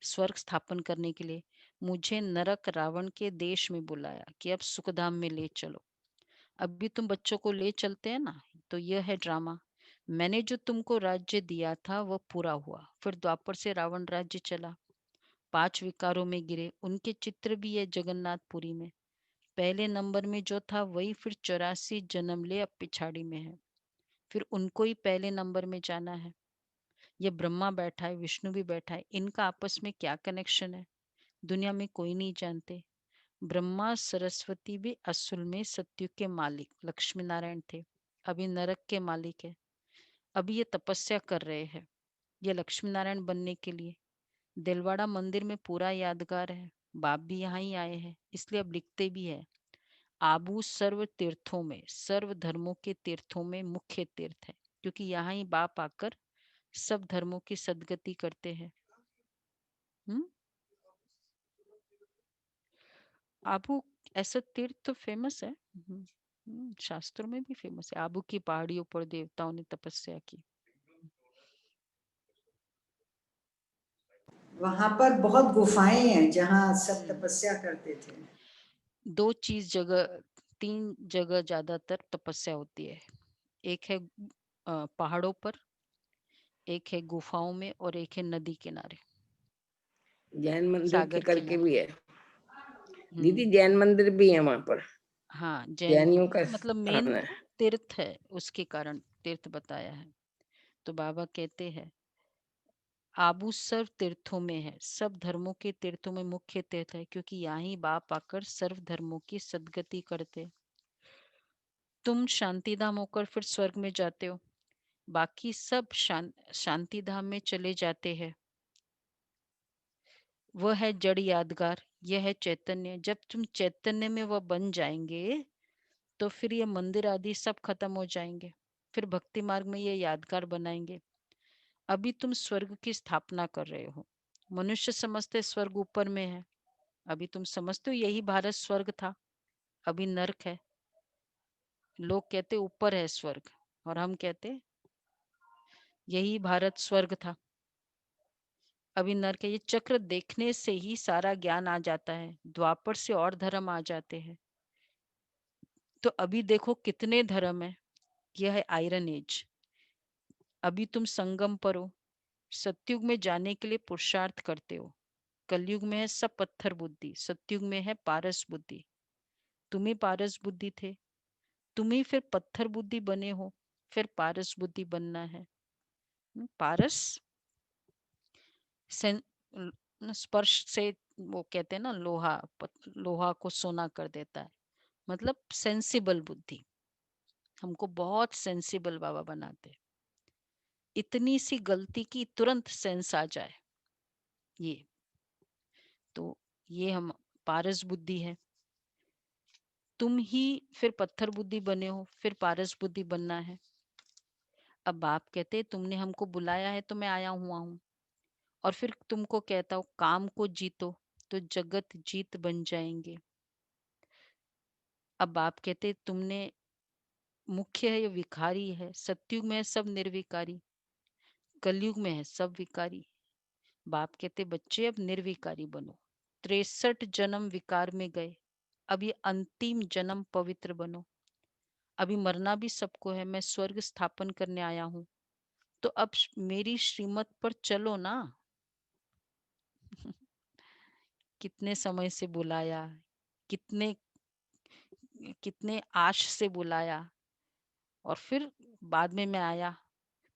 स्वर्ग स्थापन करने के लिए, मुझे नरक रावण के देश में बुलाया कि अब सुखधाम में ले चलो। अभी तुम बच्चों को ले चलते हैं ना, तो यह है ड्रामा। मैंने जो तुमको राज्य दिया था वह पूरा हुआ, फिर द्वापर से रावण राज्य चला, 5 विकारों में गिरे, उनके चित्र भी है जगन्नाथपुरी में। पहले नंबर में जो था वही फिर 84 जन्म ले अब पिछाड़ी में है, फिर उनको ही पहले नंबर में जाना है। ये ब्रह्मा बैठा है, विष्णु भी बैठा है, इनका आपस में क्या कनेक्शन है दुनिया में कोई नहीं जानते। ब्रह्मा सरस्वती भी असल में सत्युग के मालिक लक्ष्मी नारायण थे, अभी नरक के मालिक है। अभी ये तपस्या कर रहे हैं ये लक्ष्मी नारायण बनने के लिए। दिलवाड़ा मंदिर में पूरा यादगार है, बाप भी यहाँ ही आए हैं, इसलिए अब लिखते भी है आबू सर्व तीर्थों में, सर्व धर्मों के तीर्थों में मुख्य तीर्थ है, क्योंकि यहाँ ही बाप आकर सब धर्मों की सदगति करते हैं। आबू ऐसा तीर्थ तो फेमस है, शास्त्रों में भी फेमस है। आबू की पहाड़ियों पर देवताओं ने तपस्या की। वहां पर बहुत गुफाएं हैं जहाँ सब तपस्या करते थे। तीन जगह ज्यादातर तपस्या होती है। एक है पहाड़ों पर, एक है गुफाओं में, और एक है नदी किनारे, जैन मंदिर के सागर करके किनारे। भी है दीदी, जैन मंदिर भी है वहां पर। हाँ, जैनियों का मतलब मेन स्थान है। तीर्थ है, उसके कारण तीर्थ बताया है। तो बाबा कहते हैं आबू सर्व तीर्थों में है, सब धर्मों के तीर्थों में मुख्य तीर्थ है, क्योंकि यहाँ ही बाप आकर सर्व धर्मों की सदगति करते। तुम शांति धाम होकर फिर स्वर्ग में जाते हो, बाकी सब शांति धाम में चले जाते हैं। वह है जड़ यादगार, यह है चैतन्य। जब तुम चैतन्य में वह बन जाएंगे तो फिर ये मंदिर आदि सब खत्म हो जाएंगे, फिर भक्ति मार्ग में ये यादगार बनाएंगे। अभी तुम स्वर्ग की स्थापना कर रहे हो। मनुष्य समझते स्वर्ग ऊपर में है, अभी तुम समझते हो यही भारत स्वर्ग था, अभी नरक है। लोग कहते ऊपर है स्वर्ग, और हम कहते यही भारत स्वर्ग था, अभी नरक है। ये चक्र देखने से ही सारा ज्ञान आ जाता है, द्वापर से और धर्म आ जाते हैं। तो अभी देखो कितने धर्म है, यह है आयरन एज। अभी तुम संगम पर हो, सतयुग में जाने के लिए पुरुषार्थ करते हो। कलयुग में है सब पत्थर बुद्धि, सतयुग में है पारस बुद्धि। तुम ही पारस बुद्धि थे, तुम ही फिर पत्थर बुद्धि बने हो, फिर पारस बुद्धि बनना है। पारस स्पर्श से, वो कहते हैं ना लोहा को सोना कर देता है, मतलब सेंसिबल बुद्धि। हमको बहुत सेंसिबल बाबा बनाते, इतनी सी गलती की तुरंत सेंस आ जाए। ये तो ये हम पारस बुद्धि है। तुम ही फिर पत्थर बुद्धि बने हो, फिर पारस बुद्धि बनना है। अब बाप कहते तुमने हमको बुलाया है तो मैं आया हुआ हूँ, और फिर तुमको कहता हूँ काम को जीतो तो जगत जीत बन जाएंगे। अब बाप कहते तुमने मुख्य है, ये विकारी है। सतयुग में है सब निर्विकारी, कलयुग में है सब विकारी। बाप कहते बच्चे अब निर्विकारी बनो, 63 जन्म विकार में गए, अब ये अंतिम जन्म पवित्र बनो। अभी मरना भी सबको है, मैं स्वर्ग स्थापन करने आया हूँ, तो अब मेरी श्रीमत पर चलो ना। कितने समय से बुलाया, कितने कितने आश से बुलाया, और फिर बाद में मैं आया,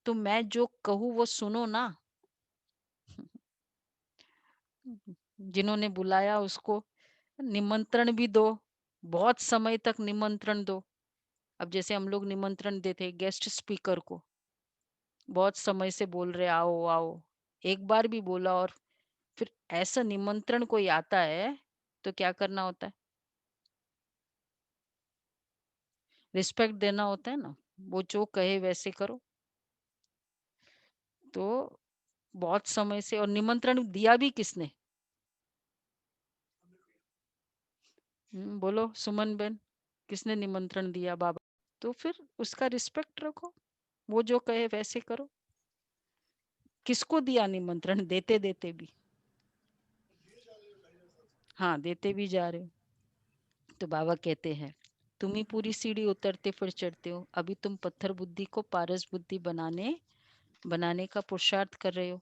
तो मैं जो कहूँ वो सुनो ना। जिन्होंने बुलाया उसको निमंत्रण भी दो, बहुत समय तक निमंत्रण दो। अब जैसे हम लोग निमंत्रण देते गेस्ट स्पीकर को, बहुत समय से बोल रहे आओ आओ, एक बार भी बोला, और फिर ऐसा निमंत्रण कोई आता है तो क्या करना होता है, रिस्पेक्ट देना होता है ना, वो जो कहे वैसे करो। तो बहुत समय से, और निमंत्रण दिया भी किसने? बोलो सुमन बेन, किसने निमंत्रण दिया? बाबा। तो फिर उसका रिस्पेक्ट रखो, वो जो कहे वैसे करो। किसको दिया निमंत्रण? देते देते भी, हाँ देते भी जा रहे हो। तो बाबा कहते हैं तुम ही पूरी सीढ़ी उतरते फिर चढ़ते हो, अभी तुम पत्थर बुद्धि को पारस बुद्धि बनाने का पुरुषार्थ कर रहे हो।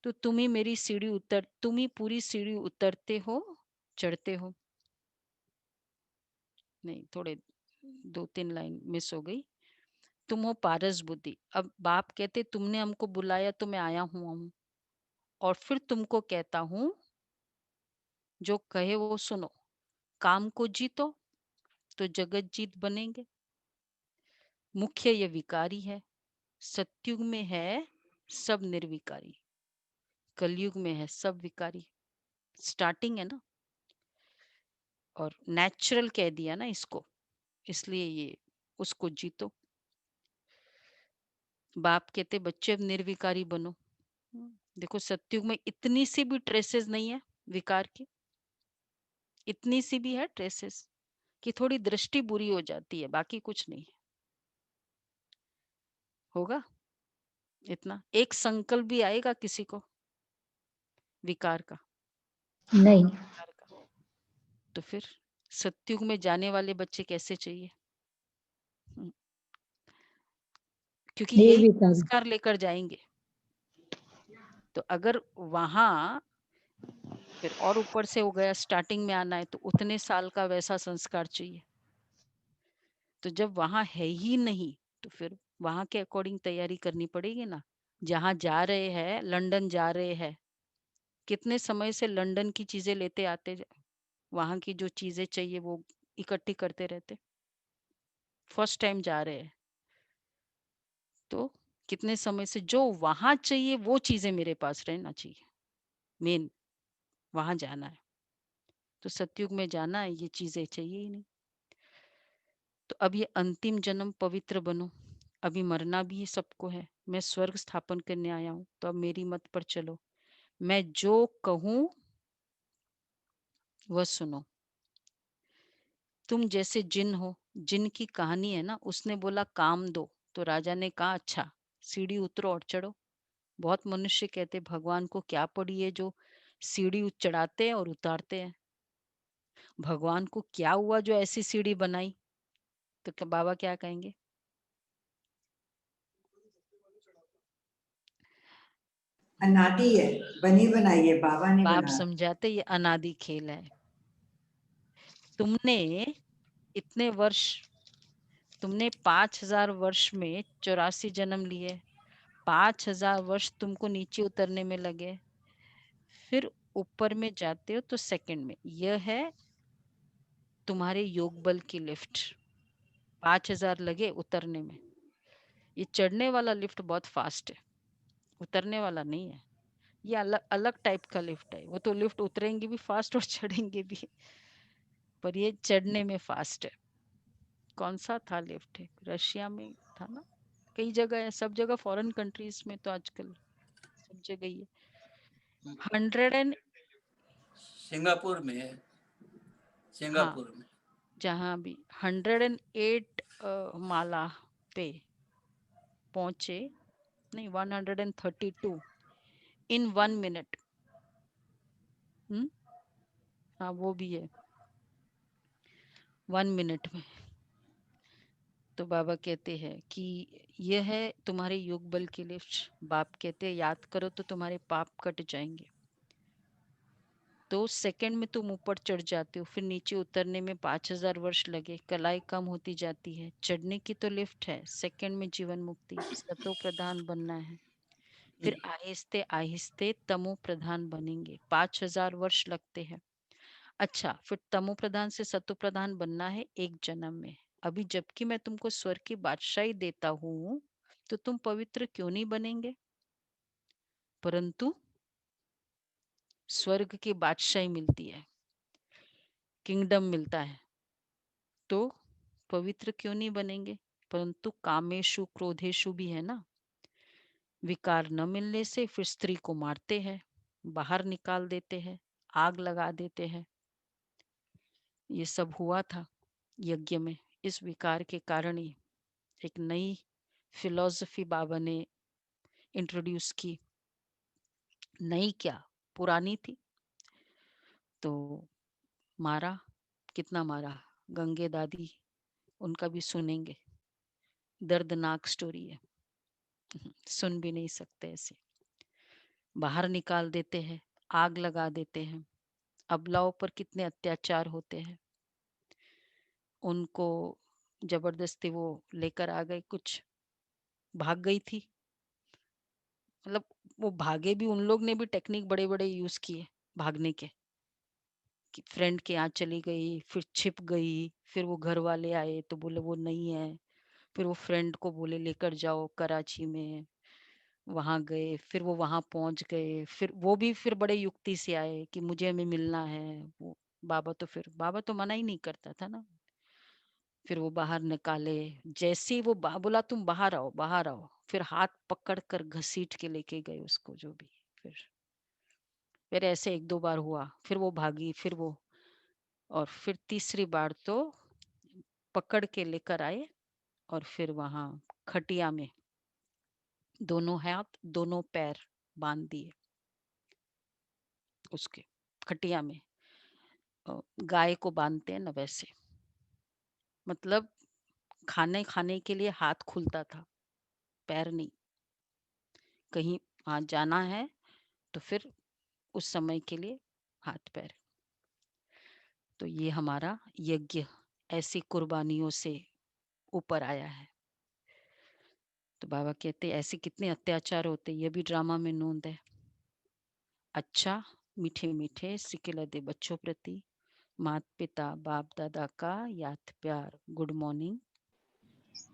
तो तुम ही पूरी सीढ़ी उतरते हो, चढ़ते हो। नहीं, थोड़े 2-3 लाइन मिस हो गई। तुम हो पारस बुद्धि। अब बाप कहते तुमने हमको बुलाया तो मैं आया हुआ हूं, और फिर तुमको कहता हूं जो कहे वो सुनो। काम को जीतो तो जगत जीत बनेंगे। मुख्य ये विकारी है। सतयुग में है सब निर्विकारी, कलयुग में है सब विकारी। स्टार्टिंग है ना, और नेचुरल कह दिया ना इसको, इसलिए ये उसको जीतो। बाप कहते बच्चे अब निर्विकारी बनो। देखो सतयुग में इतनी सी भी ट्रेसेस नहीं है विकार की, इतनी सी भी है ट्रेसेस कि थोड़ी दृष्टि बुरी हो जाती है, बाकी कुछ नहीं है। होगा इतना, एक संकल्प भी आएगा किसी को विकार का, नहीं, विकार का। तो फिर सतयुग में जाने वाले बच्चे कैसे चाहिए? हम्म, क्योंकि यही निर्विकारी। संस्कार लेकर जाएंगे। तो अगर वहां फिर और ऊपर से हो गया, स्टार्टिंग में आना है तो उतने साल का वैसा संस्कार चाहिए। तो जब वहां है ही नहीं तो फिर वहां के अकॉर्डिंग तैयारी करनी पड़ेगी ना। जहां जा रहे हैं, लंदन जा रहे हैं, कितने समय से लंदन की चीजें लेते आते, वहां की जो चीजें चाहिए वो इकट्ठी करते रहते। फर्स्ट टाइम जा रहे हैं तो कितने समय से जो वहां चाहिए वो चीजें मेरे पास रहना चाहिए। मेन वहां जाना है, तो सतयुग में जाना है, ये चीजें चाहिए ही नहीं। तो अब ये अंतिम जन्म पवित्र बनो। अभी मरना भी सबको है। मैं स्वर्ग स्थापन करने आया हूं, तो अब मेरी मत पर चलो। मैं जो कहूं वह सुनो। तुम जैसे जिन हो, जिन की कहानी है ना, उसने बोला काम दो, तो राजा ने कहा अच्छा सीढ़ी उतरो और चढ़ो। बहुत मनुष्य कहते भगवान को क्या पड़ी है जो सीढ़ी चढ़ाते हैं और उतारते हैं। भगवान को क्या हुआ जो ऐसी सीढ़ी बनाई? तो क्या बाबा क्या कहेंगे? अनादि है, बनी बनाई है, बाबा ने बाप बनाया। समझाते ये अनादि खेल है। तुमने इतने वर्ष, तुमने 5000 वर्ष में 84 जन्म लिए, 5000 वर्ष तुमको नीचे उतरने में लगे, फिर ऊपर में जाते हो तो सेकंड में। यह है तुम्हारे योग बल की लिफ्ट। 5000 लगे उतरने में। ये चढ़ने वाला लिफ्ट बहुत फास्ट है, उतरने वाला नहीं है। ये अलग अलग टाइप का लिफ्ट है। वो तो लिफ्ट उतरेंगे भी फास्ट और चढ़ेंगे भी, पर ये चढ़ने में फास्ट है। कौन सा था लिफ्ट है? रशिया में था ना, कई जगह है, सब जगह फॉरेन कंट्रीज में तो आजकल सब जगह ही है। 100 सिंगापुर में है, हाँ, सिंगापुर में। जहाँ भी 108 माला पे पहुंचे, नहीं 132 इन 1 मिनट। हाँ वो भी है 1 मिनट में। तो बाबा कहते हैं कि यह है तुम्हारे योग बल के लिए। बाप कहते हैं याद करो तो तुम्हारे पाप कट जाएंगे। तो सेकंड में तुम ऊपर चढ़ जाते हो, फिर नीचे उतरने में 5000 वर्ष लगे, कलाई कम होती जाती है। चढ़ने की तो लिफ्ट है, सेकंड में जीवन मुक्ति, सतो प्रधान बनना है। फिर आहिस्ते आहिस्ते तमो प्रधान बनेंगे, 5000 वर्ष लगते हैं। अच्छा, फिर तमो प्रधान से सतो प्रधान बनना है एक जन्म में। अभी जबकि मैं तुमको स्वर्ग की बादशाही देता हूँ, तो तुम पवित्र क्यों नहीं बनेंगे? परंतु स्वर्ग की बादशाही मिलती है, किंगडम मिलता है, तो पवित्र क्यों नहीं बनेंगे? परंतु कामेशु क्रोधेशु भी है ना, विकार न मिलने से फिर स्त्री को मारते हैं, बाहर निकाल देते हैं, आग लगा देते हैं। ये सब हुआ था यज्ञ में। इस विकार के कारण ही एक नई फिलॉसफी बाबा ने इंट्रोड्यूस की। नई क्या, पुरानी थी। तो मारा, कितना मारा, गंगे दादी, उनका भी सुनेंगे। दर्दनाक स्टोरी है, सुन भी नहीं सकते ऐसे। बाहर निकाल देते हैं, आग लगा देते हैं। अबलाओं पर कितने अत्याचार होते हैं। उनको जबरदस्ती वो लेकर आ गए कुछ भाग गई थी। मतलब वो भागे भी, उन लोग ने भी टेक्निक बड़े बड़े यूज किए भागने के, कि फ्रेंड के यहाँ चली गई, फिर छिप गई, फिर वो घर वाले आए तो बोले वो नहीं है, फिर वो फ्रेंड को बोले लेकर जाओ कराची में, वहां गए, फिर वो वहां पहुंच गए, फिर वो भी फिर बड़े युक्ति से आए कि मुझे हमें मिलना है। वो बाबा तो मना ही नहीं करता था ना। फिर वो बाहर निकाले, जैसे ही वो बोला तुम बाहर आओ बाहर आओ, फिर हाथ पकड़ कर घसीट के लेके गए उसको, जो भी। फिर ऐसे एक दो बार हुआ, फिर वो भागी, फिर वो, और फिर तीसरी बार तो पकड़ के लेकर आए, और फिर वहां खटिया में दोनों हाथ दोनों पैर बांध दिए उसके, खटिया में गाय को बांधते हैं ना वैसे। मतलब खाने खाने के लिए हाथ खुलता था, पैर नहीं। कहीं वहां जाना है तो फिर उस समय के लिए हाथ पैर। तो ये हमारा यज्ञ ऐसी कुर्बानियों से ऊपर आया है। तो बाबा कहते ऐसे कितने अत्याचार होते, ये भी ड्रामा में नोंद है। अच्छा, मीठे मीठे सिके दे बच्चों प्रति मात पिता बाप दादा का याद प्यार, गुड मॉर्निंग।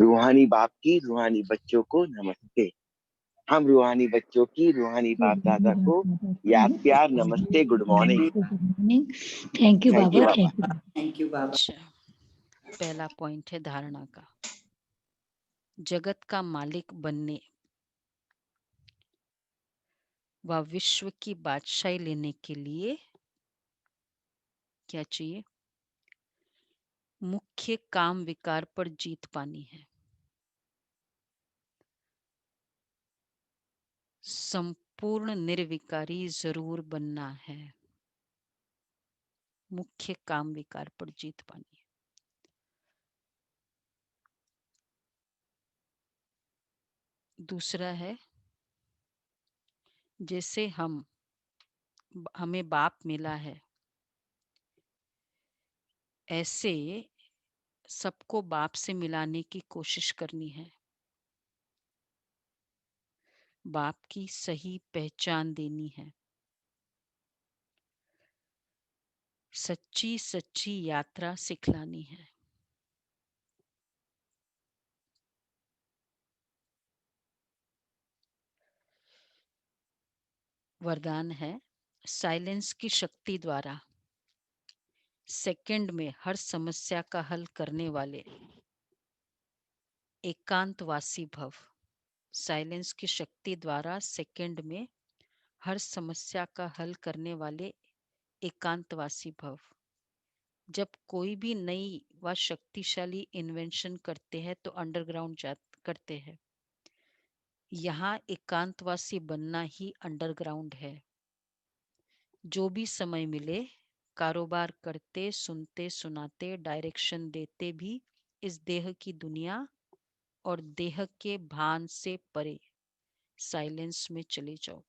रूहानी बाप की रूहानी बच्चों को नमस्ते। हम रूहानी बच्चों की रूहानी बाप दादा को याद प्यार नमस्ते, good morning. Thank you thank you बाबा, बाबा। Thank you. थैंक यू बाबा। अच्छा, पहला पॉइंट है धारणा का। जगत का मालिक बनने व विश्व की बादशाही लेने के लिए क्या चाहिए? मुख्य काम विकार पर जीत पानी है। संपूर्ण निर्विकारी जरूर बनना है। मुख्य काम विकार पर जीत पानी है। दूसरा है, जैसे हमें बाप मिला है, ऐसे सबको बाप से मिलाने की कोशिश करनी है। बाप की सही पहचान देनी है। सच्ची सच्ची यात्रा सिखलानी है। वरदान है, साइलेंस की शक्ति द्वारा सेकंड में हर समस्या का हल करने वाले एकांतवासी भव। साइलेंस की शक्ति द्वारा सेकंड में हर समस्या का हल करने वाले एकांतवासी भव। जब कोई भी नई व शक्तिशाली इन्वेंशन करते हैं तो अंडरग्राउंड करते हैं। यहाँ एकांतवासी बनना ही अंडरग्राउंड है। जो भी समय मिले कारोबार करते, सुनते सुनाते, डायरेक्शन देते भी इस देह की दुनिया और देह के भान से परे साइलेंस में चले जाओ।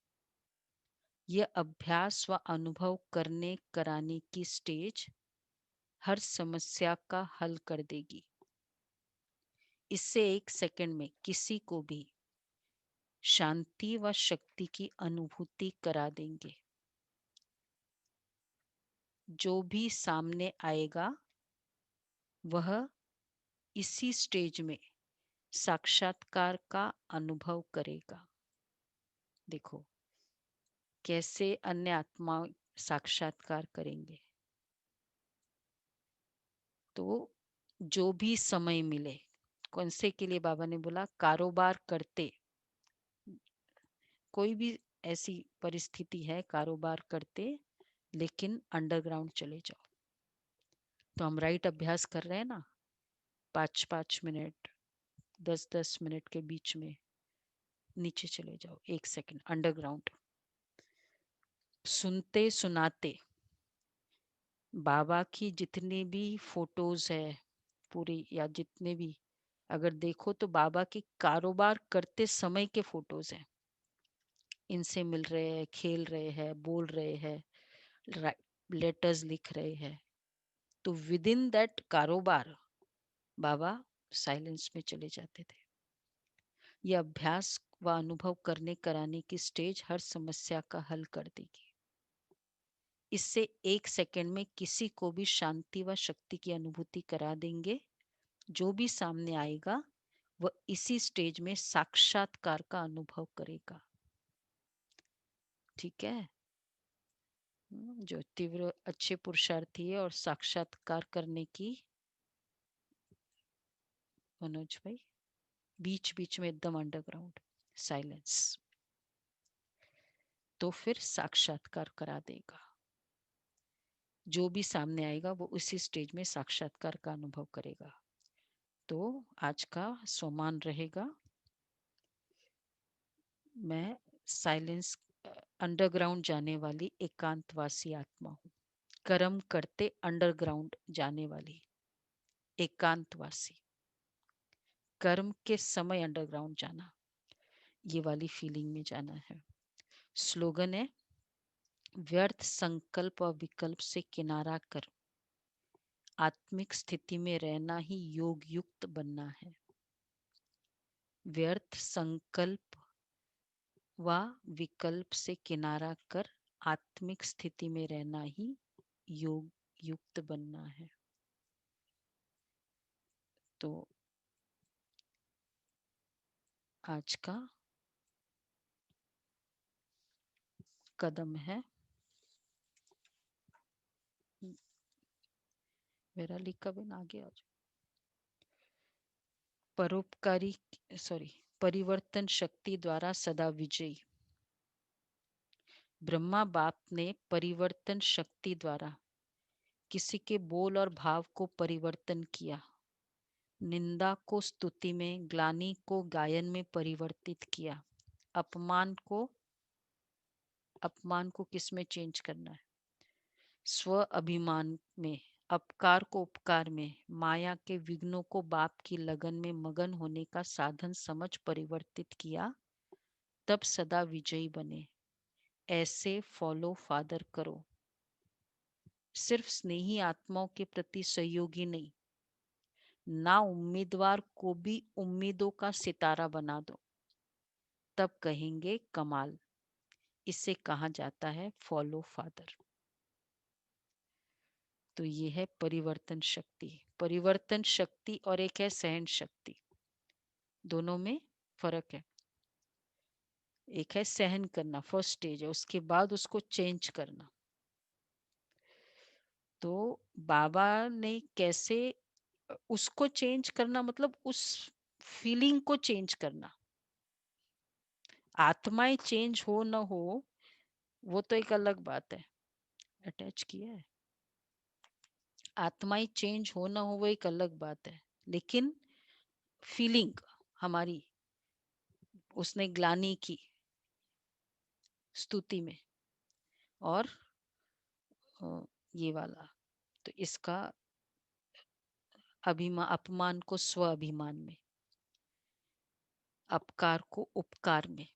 यह अभ्यास व अनुभव करने कराने की स्टेज हर समस्या का हल कर देगी। इससे एक सेकंड में किसी को भी शांति व शक्ति की अनुभूति करा देंगे। जो भी सामने आएगा वह इसी स्टेज में साक्षात्कार का अनुभव करेगा। देखो कैसे अन्य आत्मा साक्षात्कार करेंगे। तो जो भी समय मिले, कौन से के लिए बाबा ने बोला? कारोबार करते, कोई भी ऐसी परिस्थिति है कारोबार करते लेकिन अंडरग्राउंड चले जाओ। तो हम राइट अभ्यास कर रहे हैं ना, 5-5 मिनट 10-10 मिनट के बीच में नीचे चले जाओ, 1 सेकंड अंडरग्राउंड। सुनते सुनाते बाबा की जितनी भी फोटोज है पूरी, या जितने भी अगर देखो तो बाबा के कारोबार करते समय के फोटोज हैं। इनसे मिल रहे हैं, खेल रहे हैं, बोल रहे हैं, लेटर्स लिख रहे हैं। तो विद इन दैट कारोबार बाबा साइलेंस में चले जाते थे। ये अभ्यास व अनुभव करने कराने की स्टेज हर समस्या का हल कर देगी। इससे 1 सेकंड में किसी को भी शांति व शक्ति की अनुभूति करा देंगे। जो भी सामने आएगा वह इसी स्टेज में साक्षात्कार का अनुभव करेगा। ठीक है। जो तीव्र अच्छे पुरुषार्थी है और साक्षात्कार करने की, मनोज भाई, बीच बीच में एकदम अंडरग्राउंड साइलेंस, तो फिर साक्षात्कार करा देगा। जो भी सामने आएगा वो उसी स्टेज में साक्षात्कार का अनुभव करेगा। तो आज का सोमान रहेगा, मैं साइलेंस अंडरग्राउंड जाने वाली एकांतवासी आत्मा हूँ। कर्म करते अंडरग्राउंड जाने वाली एकांतवासी, कर्म के समय अंडरग्राउंड जाना, ये वाली फीलिंग में जाना है। स्लोगन है, व्यर्थ संकल्प और विकल्प से किनारा कर आत्मिक स्थिति में रहना ही योग युक्त बनना है। व्यर्थ संकल्प व विकल्प से किनारा कर आत्मिक स्थिति में रहना ही योग युक्त बनना है। तो आज का कदम है, मेरा लिखा बिन आगे आ जाओ। परोपकारी परिवर्तन शक्ति द्वारा सदा विजयी। ब्रह्मा बाप ने परिवर्तन शक्ति द्वारा किसी के बोल और भाव को परिवर्तन किया। निंदा को स्तुति में, ग्लानि को गायन में परिवर्तित किया। अपमान को किस में चेंज करना है? स्व अभिमान में, अपकार को उपकार में, माया के विघ्नों को बाप की लगन में मगन होने का साधन समझ परिवर्तित किया। तब सदा विजयी बने। ऐसे फॉलो फादर करो। सिर्फ स्नेही आत्माओं के प्रति सहयोगी नहीं, ना उम्मीदवार को भी उम्मीदों का सितारा बना दो। तब कहेंगे कमाल। इसे कहा जाता है फॉलो फादर। तो ये है परिवर्तन शक्ति। परिवर्तन शक्ति और एक है सहन शक्ति, दोनों में फर्क है। एक है सहन करना, फर्स्ट स्टेज है, उसके बाद उसको चेंज करना। तो बाबा ने कैसे उसको चेंज करना, मतलब उस फीलिंग को चेंज करना। आत्माएं चेंज हो ना हो वो तो एक अलग बात है, अटैच किया है। आत्माएं चेंज हो ना हो वो एक अलग बात है, लेकिन फीलिंग हमारी, उसने ग्लानि की स्तुति में और ये वाला, तो इसका अपमान को स्व अभिमान में, अपकार को उपकार में।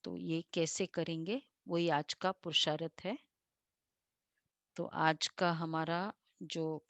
तो ये कैसे करेंगे, वही आज का पुरुषार्थ है। तो आज का हमारा जो